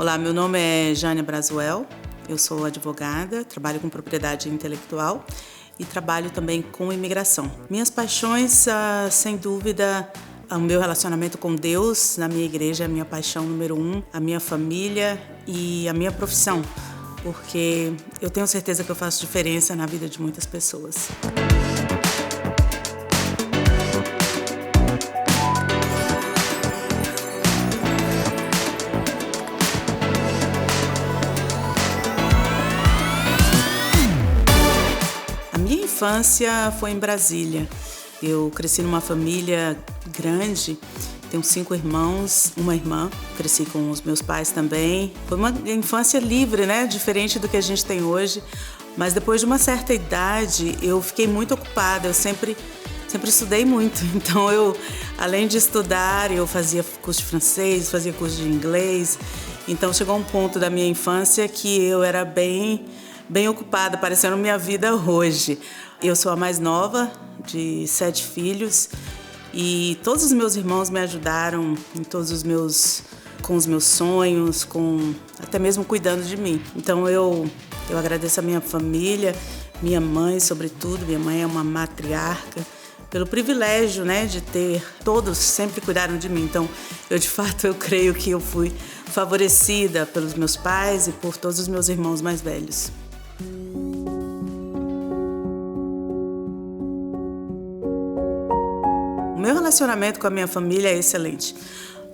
Olá, meu nome é Jânia Brasuel, eu sou advogada, trabalho com propriedade intelectual e trabalho também com imigração. Minhas paixões, sem dúvida, o meu relacionamento com Deus, na minha igreja, é a minha paixão número 1, a minha família e a minha profissão, porque eu tenho certeza que eu faço diferença na vida de muitas pessoas. Minha infância foi em Brasília. Eu cresci numa família grande, tenho 5 irmãos, uma irmã. Cresci com os meus pais também. Foi uma infância livre, né? Diferente do que a gente tem hoje. Mas depois de uma certa idade, eu fiquei muito ocupada. Eu sempre estudei muito. Então, além de estudar, eu fazia curso de francês, fazia curso de inglês. Então, chegou um ponto da minha infância que eu era bem ocupada, parecendo minha vida hoje. Eu sou a mais nova de 7 filhos e todos os meus irmãos me ajudaram com os meus sonhos, até mesmo cuidando de mim. Então eu agradeço a minha família, minha mãe sobretudo. Minha mãe é uma matriarca, pelo privilégio, né, de ter todos sempre cuidaram de mim. Então de fato eu creio que eu fui favorecida pelos meus pais e por todos os meus irmãos mais velhos. O meu relacionamento com a minha família é excelente.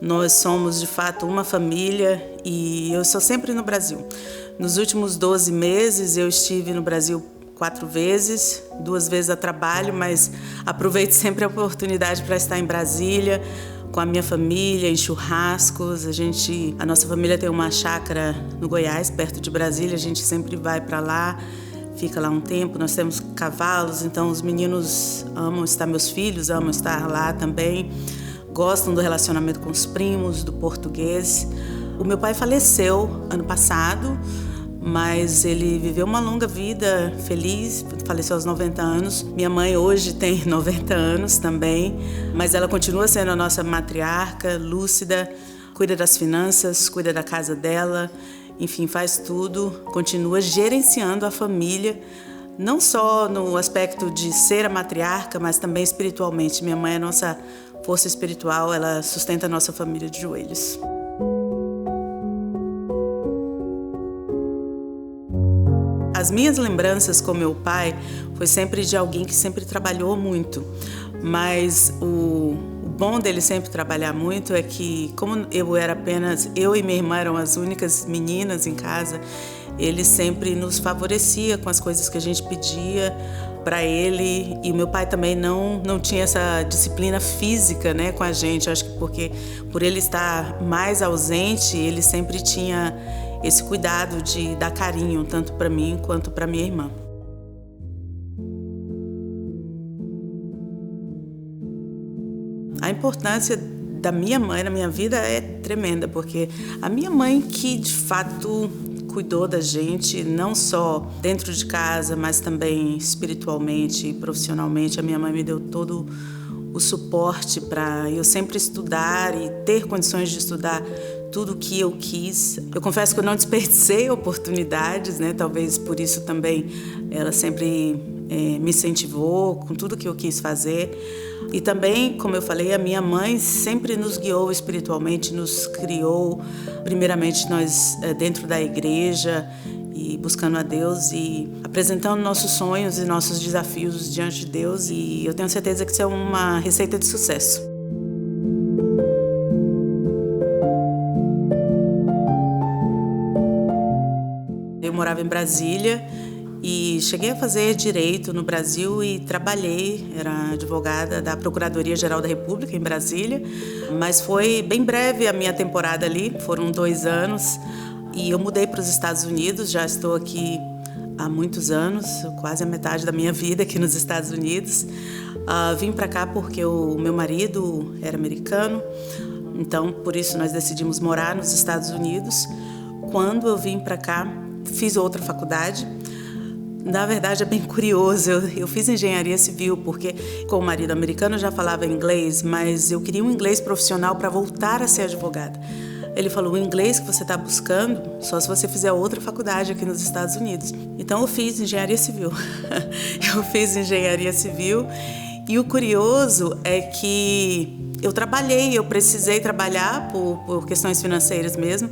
Nós somos, de fato, uma família e eu estou sempre no Brasil. Nos últimos 12 meses, eu estive no Brasil 4 vezes, 2 vezes a trabalho, mas aproveito sempre a oportunidade para estar em Brasília, com a minha família, em churrascos. A nossa família tem uma chácara no Goiás, perto de Brasília, a gente sempre vai para lá. Fica lá um tempo, nós temos cavalos, então os meninos meus filhos amam estar lá também, gostam do relacionamento com os primos, do português. O meu pai faleceu ano passado, mas ele viveu uma longa vida feliz, faleceu aos 90 anos. Minha mãe hoje tem 90 anos também, mas ela continua sendo a nossa matriarca, lúcida, cuida das finanças, cuida da casa dela. Enfim, faz tudo, continua gerenciando a família, não só no aspecto de ser a matriarca, mas também espiritualmente. Minha mãe é a nossa força espiritual, ela sustenta a nossa família de joelhos. As minhas lembranças com meu pai foi sempre de alguém que sempre trabalhou muito, mas o bom dele sempre trabalhar muito é que, como eu e minha irmã eram as únicas meninas em casa, ele sempre nos favorecia com as coisas que a gente pedia para ele. E meu pai também não tinha essa disciplina física, né, com a gente. Acho que porque por ele estar mais ausente, ele sempre tinha esse cuidado de dar carinho tanto para mim quanto para minha irmã. A importância da minha mãe na minha vida é tremenda, porque a minha mãe que, de fato, cuidou da gente, não só dentro de casa, mas também espiritualmente e profissionalmente. A minha mãe me deu todo o suporte para eu sempre estudar e ter condições de estudar tudo o que eu quis. Eu confesso que eu não desperdicei oportunidades, né? Talvez por isso também ela sempre me incentivou com tudo que eu quis fazer. E também, como eu falei, a minha mãe sempre nos guiou espiritualmente, nos criou, primeiramente nós dentro da igreja e buscando a Deus e apresentando nossos sonhos e nossos desafios diante de Deus. E eu tenho certeza que isso é uma receita de sucesso. Eu morava em Brasília e cheguei a fazer direito no Brasil e trabalhei, era advogada da Procuradoria-Geral da República em Brasília, mas foi bem breve a minha temporada ali, foram 2 anos, e eu mudei para os Estados Unidos, já estou aqui há muitos anos, quase a metade da minha vida aqui nos Estados Unidos. Vim para cá porque o meu marido era americano, então por isso nós decidimos morar nos Estados Unidos. Quando eu vim para cá, fiz outra faculdade. Na verdade, é bem curioso. Eu fiz engenharia civil porque, com o marido americano, eu já falava inglês, mas eu queria um inglês profissional para voltar a ser advogada. Ele falou: o inglês que você está buscando, só se você fizer outra faculdade aqui nos Estados Unidos. Então eu fiz engenharia civil. Eu fiz engenharia civil e o curioso é que eu precisei trabalhar por questões financeiras mesmo.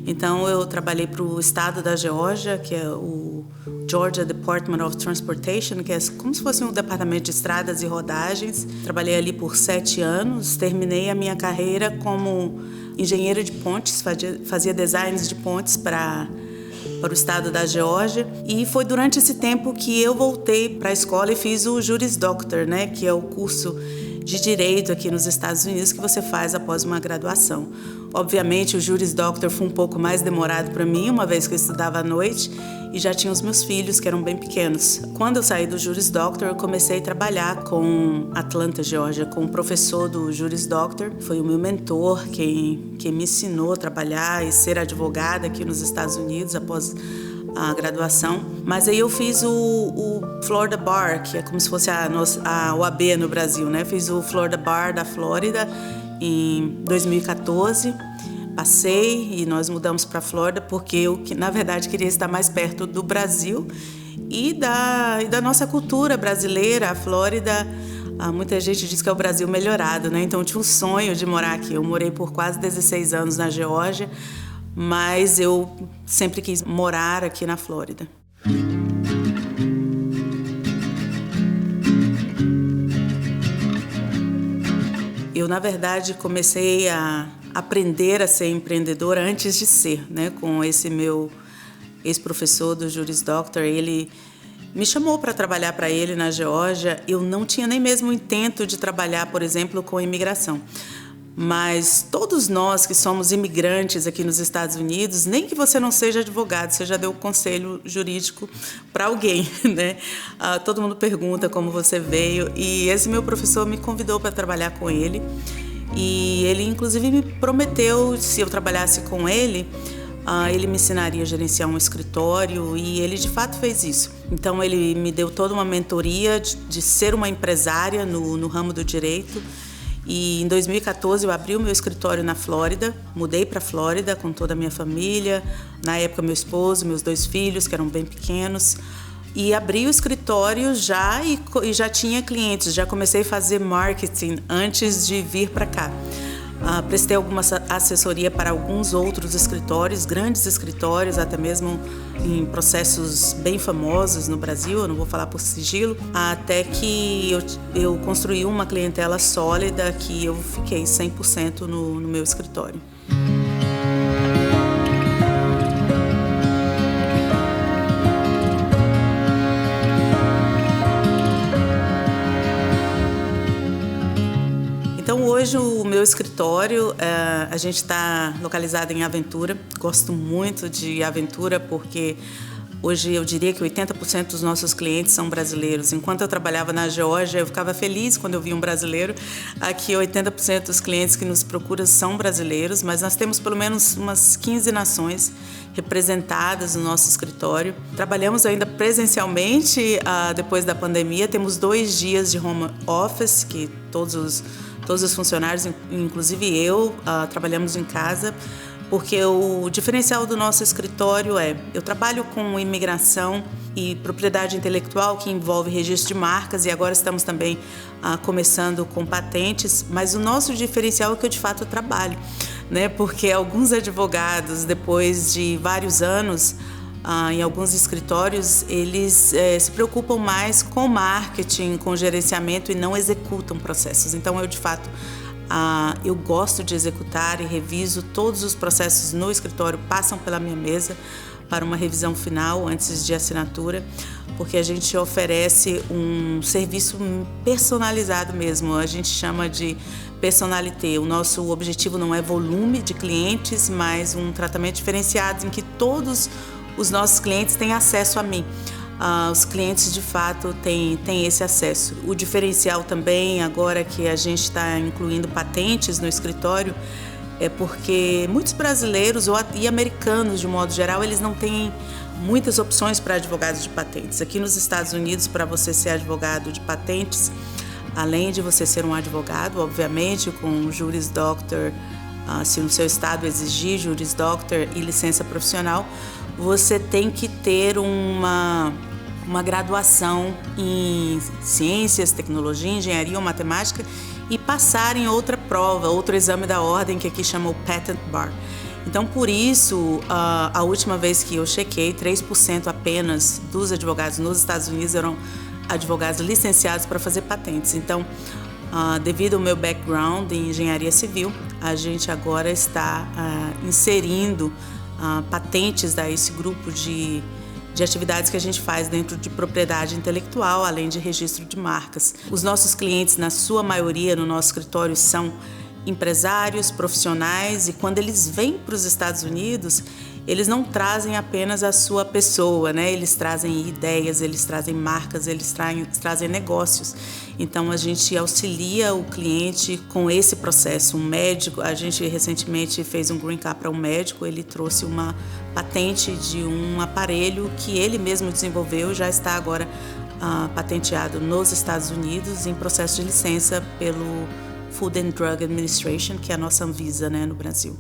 Então eu trabalhei para o estado da Geórgia, que é o Georgia Department of Transportation, que é como se fosse um departamento de estradas e rodagens. Trabalhei ali por 7 anos, terminei a minha carreira como engenheira de pontes, fazia designs de pontes para o estado da Geórgia. E foi durante esse tempo que eu voltei para a escola e fiz o Juris Doctor, né, que é o curso de direito aqui nos Estados Unidos que você faz após uma graduação. Obviamente, o Juris Doctor foi um pouco mais demorado para mim, uma vez que eu estudava à noite e já tinha os meus filhos, que eram bem pequenos. Quando eu saí do Juris Doctor, eu comecei a trabalhar com Atlanta, Geórgia, com o professor do Juris Doctor. Foi o meu mentor, quem me ensinou a trabalhar e ser advogada aqui nos Estados Unidos após a graduação. Mas aí eu fiz o Florida Bar, que é como se fosse a OAB no Brasil, né? Fiz o Florida Bar da Flórida em 2014. Passei e nós mudamos para a Flórida porque eu, na verdade, queria estar mais perto do Brasil e da nossa cultura brasileira. A Flórida, muita gente diz que é o Brasil melhorado, né? Então eu tinha um sonho de morar aqui. Eu morei por quase 16 anos na Geórgia, mas eu sempre quis morar aqui na Flórida. Eu, na verdade, comecei a aprender a ser empreendedora antes de ser, né? Com esse meu ex-professor do Juris Doctor, ele me chamou para trabalhar para ele na Geórgia. Eu não tinha nem mesmo o intento de trabalhar, por exemplo, com imigração. Mas todos nós que somos imigrantes aqui nos Estados Unidos, nem que você não seja advogado, você já deu conselho jurídico para alguém, né? Todo mundo pergunta como você veio, e esse meu professor me convidou para trabalhar com ele. E ele, inclusive, me prometeu, se eu trabalhasse com ele, ele me ensinaria a gerenciar um escritório, e ele, de fato, fez isso. Então, ele me deu toda uma mentoria de ser uma empresária no ramo do direito. E em 2014 eu abri o meu escritório na Flórida, mudei para a Flórida com toda a minha família, na época meu esposo, meus 2 filhos, que eram bem pequenos. E abri o escritório já e já tinha clientes, já comecei a fazer marketing antes de vir para cá. Prestei alguma assessoria para alguns outros escritórios, grandes escritórios, até mesmo em processos bem famosos no Brasil, eu não vou falar por sigilo, até que eu construí uma clientela sólida que eu fiquei 100% no meu escritório. Então, hoje o meu escritório, a gente está localizado em Aventura. Gosto muito de Aventura porque hoje eu diria que 80% dos nossos clientes são brasileiros. Enquanto eu trabalhava na Geórgia, eu ficava feliz quando eu via um brasileiro. Aqui, 80% dos clientes que nos procuram são brasileiros, mas nós temos pelo menos umas 15 nações representadas no nosso escritório. Trabalhamos ainda presencialmente depois da pandemia. Temos 2 dias de home office, que todos os funcionários, inclusive eu, trabalhamos em casa, porque o diferencial do nosso escritório eu trabalho com imigração e propriedade intelectual, que envolve registro de marcas, e agora estamos também começando com patentes, mas o nosso diferencial é que eu de fato trabalho, né? Porque alguns advogados, depois de vários anos, em alguns escritórios, eles se preocupam mais com marketing, com gerenciamento e não executam processos. Então, eu, de fato, eu gosto de executar e reviso todos os processos no escritório, passam pela minha mesa para uma revisão final antes de assinatura, porque a gente oferece um serviço personalizado mesmo, a gente chama de personalité. O nosso objetivo não é volume de clientes, mas um tratamento diferenciado em que todos os nossos clientes têm acesso a mim. Os clientes, de fato, têm esse acesso. O diferencial também, agora que a gente está incluindo patentes no escritório, é porque muitos brasileiros e americanos, de modo geral, eles não têm muitas opções para advogados de patentes. Aqui nos Estados Unidos, para você ser advogado de patentes, além de você ser um advogado, obviamente, com o Juris Doctor se no seu estado exigir Juris Doctor e licença profissional, você tem que ter uma graduação em ciências, tecnologia, engenharia ou matemática e passar em outra prova, outro exame da ordem, que aqui chama o Patent Bar. Então, por isso, a última vez que eu chequei, 3% apenas dos advogados nos Estados Unidos eram advogados licenciados para fazer patentes. Então, devido ao meu background em engenharia civil, a gente agora está inserindo patentes desse grupo de atividades que a gente faz dentro de propriedade intelectual, além de registro de marcas. Os nossos clientes, na sua maioria, no nosso escritório, são empresários, profissionais, e quando eles vêm para os Estados Unidos, eles não trazem apenas a sua pessoa, né? Eles trazem ideias, eles trazem marcas, eles trazem negócios. Então, a gente auxilia o cliente com esse processo. Um médico, a gente recentemente fez um green card para um médico, ele trouxe uma patente de um aparelho que ele mesmo desenvolveu, já está agora patenteado nos Estados Unidos em processo de licença pelo Food and Drug Administration, que é a nossa Anvisa, né, no Brasil.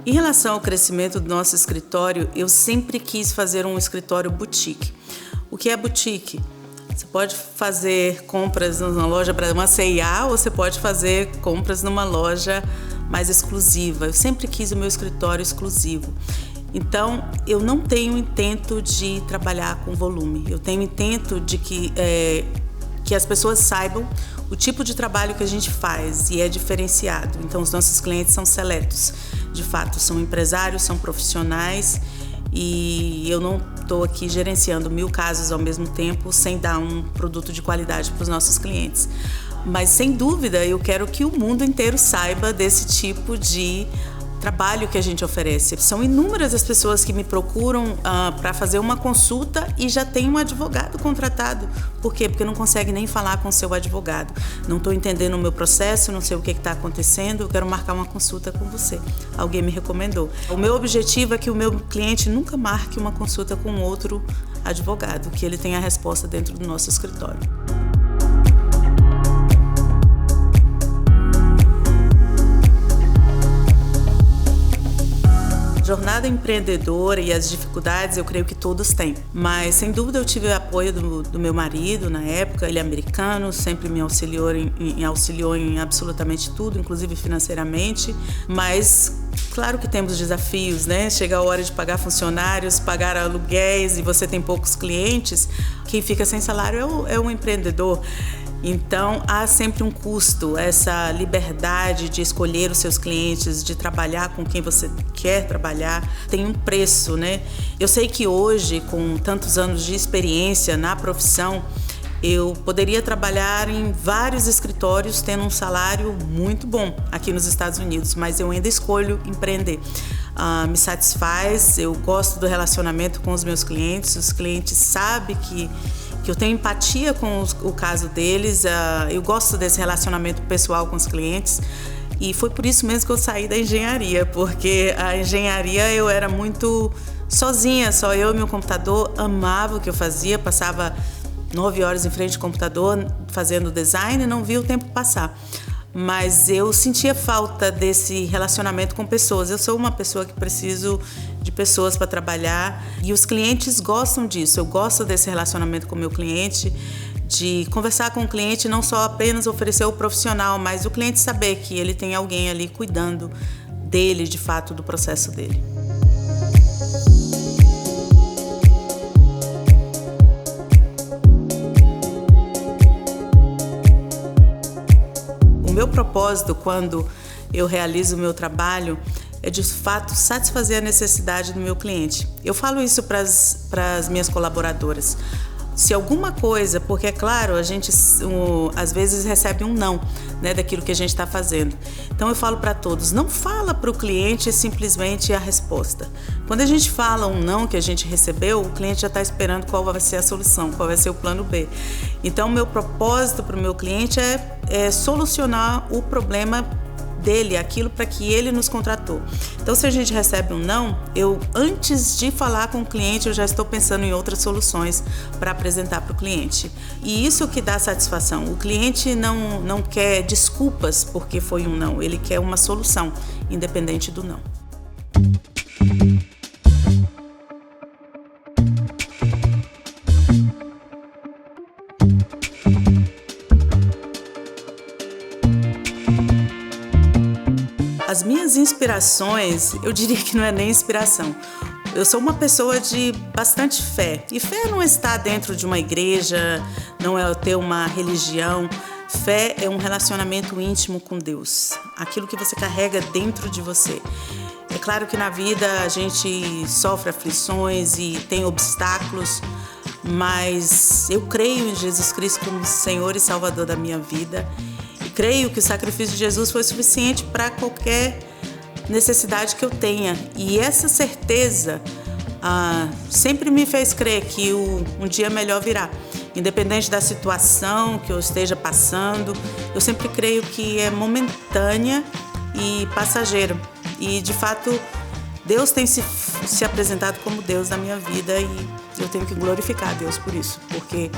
Em relação ao crescimento do nosso escritório, eu sempre quis fazer um escritório boutique. O que é boutique? Você pode fazer compras numa loja para uma C&A ou você pode fazer compras numa loja mais exclusiva. Eu sempre quis o meu escritório exclusivo. Então, eu não tenho intento de trabalhar com volume. Eu tenho intento de que as pessoas saibam o tipo de trabalho que a gente faz e é diferenciado. Então, os nossos clientes são seletos. De fato, são empresários, são profissionais e eu não estou aqui gerenciando 1000 casos ao mesmo tempo sem dar um produto de qualidade para os nossos clientes. Mas, sem dúvida, eu quero que o mundo inteiro saiba desse tipo de trabalho que a gente oferece. São inúmeras as pessoas que me procuram para fazer uma consulta e já tem um advogado contratado. Por quê? Porque não consegue nem falar com o seu advogado. Não estou entendendo o meu processo, não sei o que está acontecendo, eu quero marcar uma consulta com você. Alguém me recomendou. O meu objetivo é que o meu cliente nunca marque uma consulta com outro advogado, que ele tenha a resposta dentro do nosso escritório. Jornada empreendedora e as dificuldades, eu creio que todos têm. Mas, sem dúvida, eu tive o apoio do meu marido na época. Ele é americano, sempre me auxiliou em absolutamente tudo, inclusive financeiramente. Mas, claro que temos desafios, né? Chega a hora de pagar funcionários, pagar aluguéis e você tem poucos clientes. Quem fica sem salário é um empreendedor. Então, há sempre um custo, essa liberdade de escolher os seus clientes, de trabalhar com quem você quer trabalhar, tem um preço, né? Eu sei que hoje, com tantos anos de experiência na profissão, eu poderia trabalhar em vários escritórios tendo um salário muito bom aqui nos Estados Unidos, mas eu ainda escolho empreender. Me satisfaz, eu gosto do relacionamento com os meus clientes sabem que eu tenho empatia com o caso deles, eu gosto desse relacionamento pessoal com os clientes e foi por isso mesmo que eu saí da engenharia, porque a engenharia eu era muito sozinha, só eu e meu computador, amava o que eu fazia, passava 9 horas em frente ao computador fazendo design e não via o tempo passar. Mas eu sentia falta desse relacionamento com pessoas. Eu sou uma pessoa que preciso de pessoas para trabalhar e os clientes gostam disso. Eu gosto desse relacionamento com o meu cliente, de conversar com o cliente, não só apenas oferecer o profissional, mas o cliente saber que ele tem alguém ali cuidando dele, de fato, do processo dele. O meu propósito, quando eu realizo o meu trabalho, é de fato satisfazer a necessidade do meu cliente. Eu falo isso para as minhas colaboradoras. Se alguma coisa, porque é claro, a gente às vezes recebe um não, né, daquilo que a gente está fazendo. Então eu falo para todos, não fala para o cliente simplesmente a resposta. Quando a gente fala um não que a gente recebeu, o cliente já está esperando qual vai ser a solução, qual vai ser o plano B. Então o meu propósito para o meu cliente é solucionar o problema dele aquilo para que ele nos contratou. Então, se a gente recebe um não, antes de falar com o cliente, eu já estou pensando em outras soluções para apresentar para o cliente. E isso que dá satisfação. O cliente não quer desculpas porque foi um não, ele quer uma solução, independente do não. As minhas inspirações, eu diria que não é nem inspiração. Eu sou uma pessoa de bastante fé. E fé não está dentro de uma igreja, não é ter uma religião. Fé é um relacionamento íntimo com Deus. Aquilo que você carrega dentro de você. É claro que na vida a gente sofre aflições e tem obstáculos, mas eu creio em Jesus Cristo como Senhor e Salvador da minha vida. Creio que o sacrifício de Jesus foi suficiente para qualquer necessidade que eu tenha. E essa certeza sempre me fez crer que um dia melhor virá. Independente da situação que eu esteja passando, eu sempre creio que é momentânea e passageira. E, de fato, Deus tem se apresentado como Deus na minha vida e eu tenho que glorificar a Deus por isso. Porque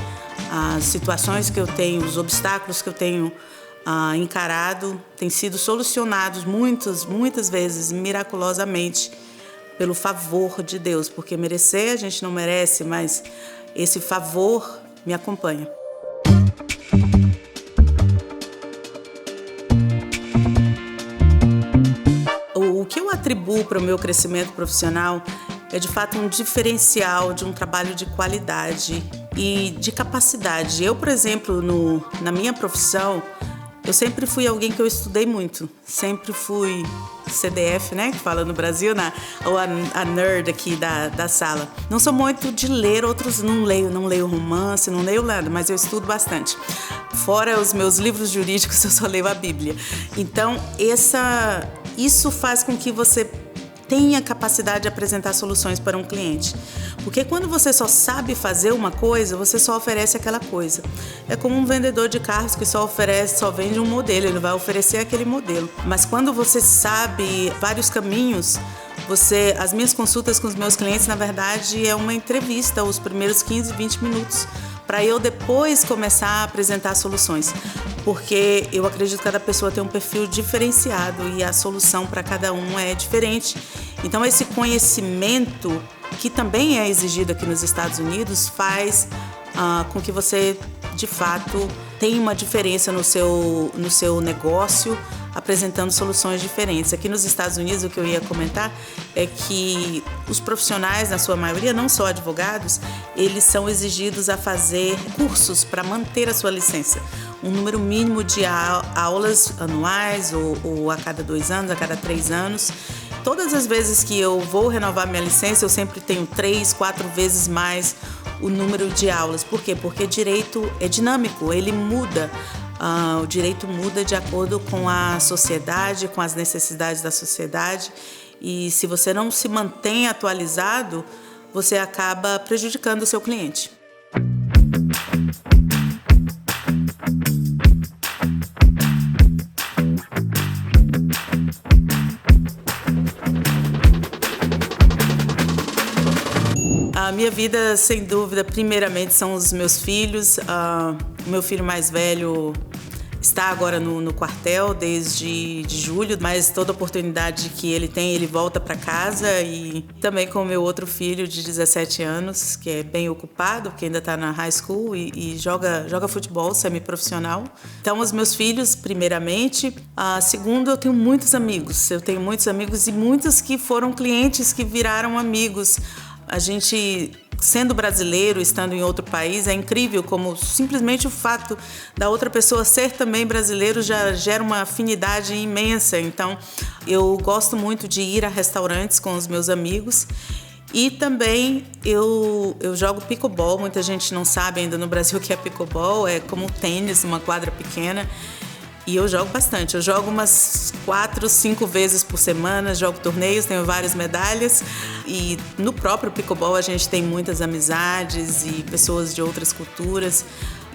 as situações que eu tenho, os obstáculos que eu tenho encarado, têm sido solucionados muitas vezes, miraculosamente, pelo favor de Deus. Porque merecer a gente não merece, mas esse favor me acompanha. O que eu atribuo para o meu crescimento profissional é, de fato, um diferencial de um trabalho de qualidade e de capacidade. Eu, por exemplo, na minha profissão, eu sempre fui alguém que eu estudei muito. Sempre fui CDF, né? Que fala no Brasil, ou a nerd aqui da sala. Não sou muito de ler outros, não leio romance, não leio nada, mas eu estudo bastante. Fora os meus livros jurídicos, eu só leio a Bíblia. Então, isso faz com que você tenha capacidade de apresentar soluções para um cliente. Porque quando você só sabe fazer uma coisa, você só oferece aquela coisa. É como um vendedor de carros que só vende um modelo, ele vai oferecer aquele modelo. Mas quando você sabe vários caminhos, as minhas consultas com os meus clientes, na verdade, é uma entrevista, os primeiros 15, 20 minutos, para eu depois começar a apresentar soluções. Porque eu acredito que cada pessoa tem um perfil diferenciado e a solução para cada um é diferente. Então, esse conhecimento, que também é exigido aqui nos Estados Unidos, faz com que você, de fato, tenha uma diferença no seu negócio, apresentando soluções diferentes. Aqui nos Estados Unidos, o que eu ia comentar é que os profissionais, na sua maioria, não só advogados, eles são exigidos a fazer cursos para manter a sua licença. Um número mínimo de aulas anuais, ou a cada 2 anos, a cada 3 anos. Todas as vezes que eu vou renovar minha licença, eu sempre tenho 3, 4 vezes mais o número de aulas. Por quê? Porque direito é dinâmico, ele muda. O direito muda de acordo com a sociedade, com as necessidades da sociedade. E se você não se mantém atualizado, você acaba prejudicando o seu cliente. A minha vida, sem dúvida, primeiramente são os meus filhos. O meu filho mais velho está agora no quartel desde julho, mas toda oportunidade que ele tem, ele volta para casa. E também com o meu outro filho de 17 anos, que é bem ocupado, porque ainda está na high school e joga futebol semiprofissional. Então, os meus filhos, primeiramente. Segundo, eu tenho muitos amigos. E muitos que foram clientes que viraram amigos. A gente, sendo brasileiro, estando em outro país, é incrível como simplesmente o fato da outra pessoa ser também brasileiro já gera uma afinidade imensa. Então, eu gosto muito de ir a restaurantes com os meus amigos. E também eu jogo pickleball. Muita gente não sabe ainda no Brasil o que é pickleball. É como tênis, uma quadra pequena. E eu jogo bastante. Eu jogo umas 4, 5 vezes por semana, jogo torneios, tenho várias medalhas. E no próprio pickleball a gente tem muitas amizades e pessoas de outras culturas.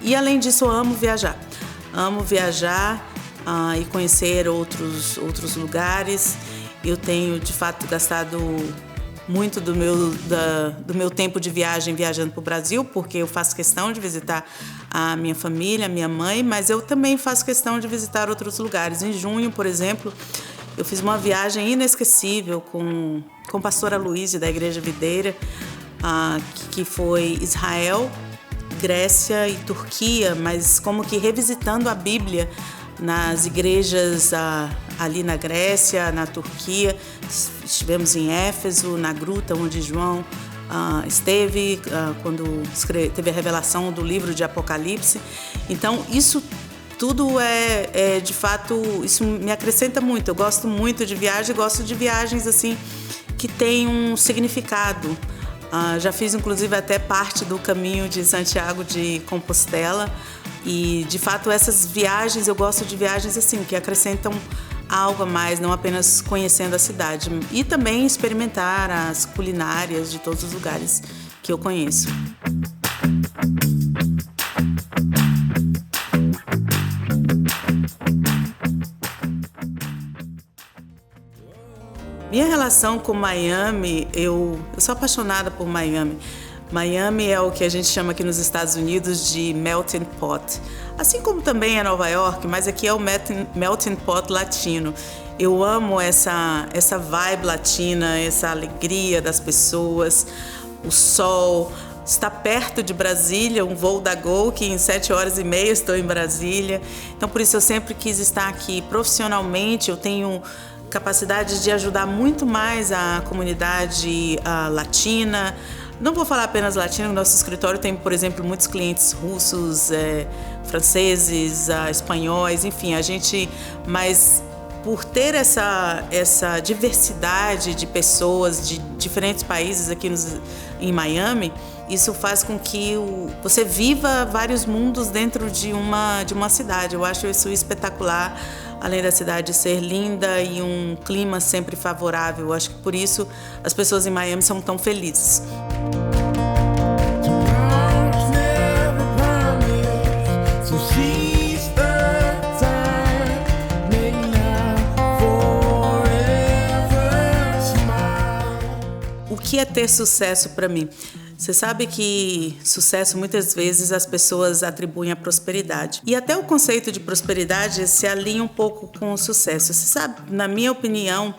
E além disso, eu amo viajar. Amo viajar e conhecer outros lugares. Eu tenho, de fato, gastado muito do meu tempo de viagem viajando para o Brasil, porque eu faço questão de visitar a minha família, a minha mãe, mas eu também faço questão de visitar outros lugares. Em junho, por exemplo, eu fiz uma viagem inesquecível com a pastora Luísa da Igreja Videira, que foi Israel, Grécia e Turquia, mas como que revisitando a Bíblia nas igrejas ali na Grécia, na Turquia. Estivemos em Éfeso, na gruta onde João esteve quando teve a revelação do livro de Apocalipse. Então, isso tudo de fato, isso me acrescenta muito. Eu gosto muito de viagem, gosto de viagens assim que têm um significado. Já fiz, inclusive, até parte do caminho de Santiago de Compostela. E, de fato, essas viagens, eu gosto de viagens assim, que acrescentam algo a mais, não apenas conhecendo a cidade. E também experimentar as culinárias de todos os lugares que eu conheço. Minha relação com Miami, eu sou apaixonada por Miami. Miami é o que a gente chama aqui nos Estados Unidos de melting pot. Assim como também é Nova York, mas aqui é o melting pot latino. Eu amo essa vibe latina, essa alegria das pessoas, o sol. Está perto de Brasília, um voo da Gol, que em 7h30 estou em Brasília. Então, por isso eu sempre quis estar aqui profissionalmente. Eu tenho capacidade de ajudar muito mais a comunidade latina. Não vou falar apenas latino, no nosso escritório tem, por exemplo, muitos clientes russos, franceses, espanhóis, enfim, mas por ter essa diversidade de pessoas de diferentes países aqui em Miami, isso faz com que você viva vários mundos dentro de uma cidade. Eu acho isso espetacular, além da cidade ser linda e um clima sempre favorável. Eu acho que por isso as pessoas em Miami são tão felizes. O que é ter sucesso para mim? Você sabe que sucesso muitas vezes as pessoas atribuem à prosperidade. E até o conceito de prosperidade se alinha um pouco com o sucesso. Você sabe, na minha opinião,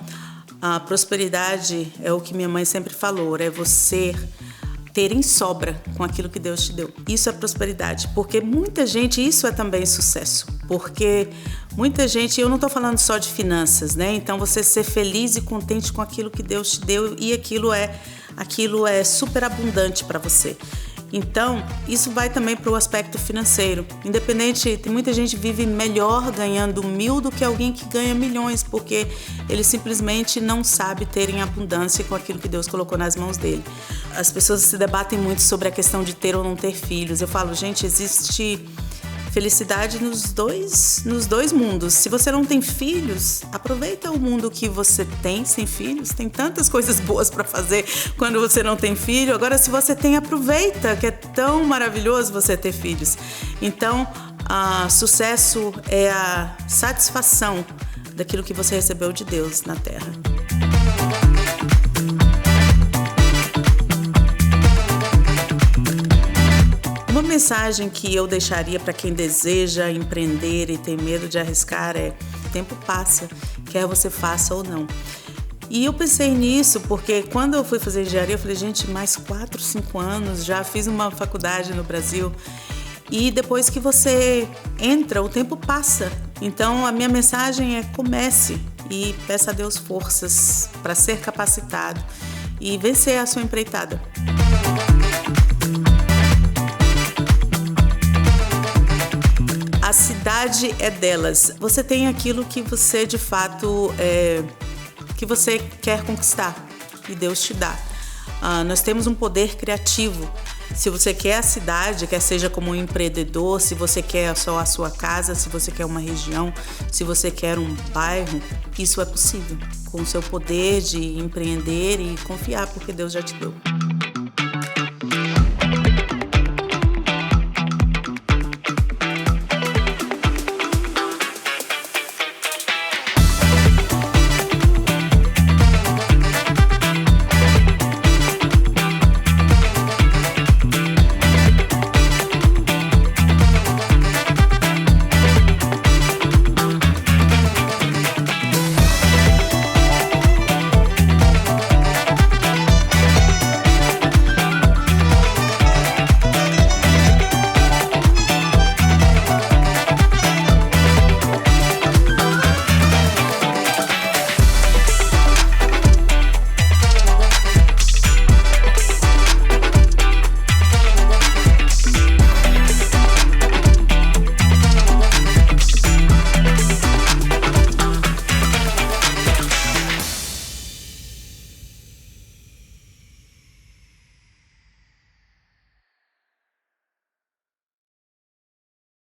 a prosperidade é o que minha mãe sempre falou, é você ter em sobra com aquilo que Deus te deu. Isso é prosperidade, porque muita gente, isso é também sucesso. Porque muita gente, eu não estou falando só de finanças, né? Então você ser feliz e contente com aquilo que Deus te deu e aquilo é super abundante para você. Então, isso vai também para o aspecto financeiro. Independente, tem muita gente que vive melhor ganhando 1.000 do que alguém que ganha milhões, porque ele simplesmente não sabe ter em abundância com aquilo que Deus colocou nas mãos dele. As pessoas se debatem muito sobre a questão de ter ou não ter filhos. Eu falo, gente, existe felicidade nos dois mundos. Se você não tem filhos, aproveita o mundo que você tem sem filhos. Tem tantas coisas boas para fazer quando você não tem filho. Agora, se você tem, aproveita, que é tão maravilhoso você ter filhos. Então, sucesso é a satisfação daquilo que você recebeu de Deus na Terra. Uma mensagem que eu deixaria para quem deseja empreender e tem medo de arriscar é: o tempo passa, quer você faça ou não. E eu pensei nisso porque quando eu fui fazer engenharia, eu falei, gente, mais 4, 5 anos, já fiz uma faculdade no Brasil. E depois que você entra, o tempo passa. Então a minha mensagem é: comece e peça a Deus forças para ser capacitado e vencer a sua empreitada. A cidade é delas. Você tem aquilo que você, de fato, que você quer conquistar e Deus te dá. Nós temos um poder criativo. Se você quer a cidade, quer seja como um empreendedor, se você quer só a sua casa, se você quer uma região, se você quer um bairro, isso é possível. Com o seu poder de empreender e confiar, porque Deus já te deu.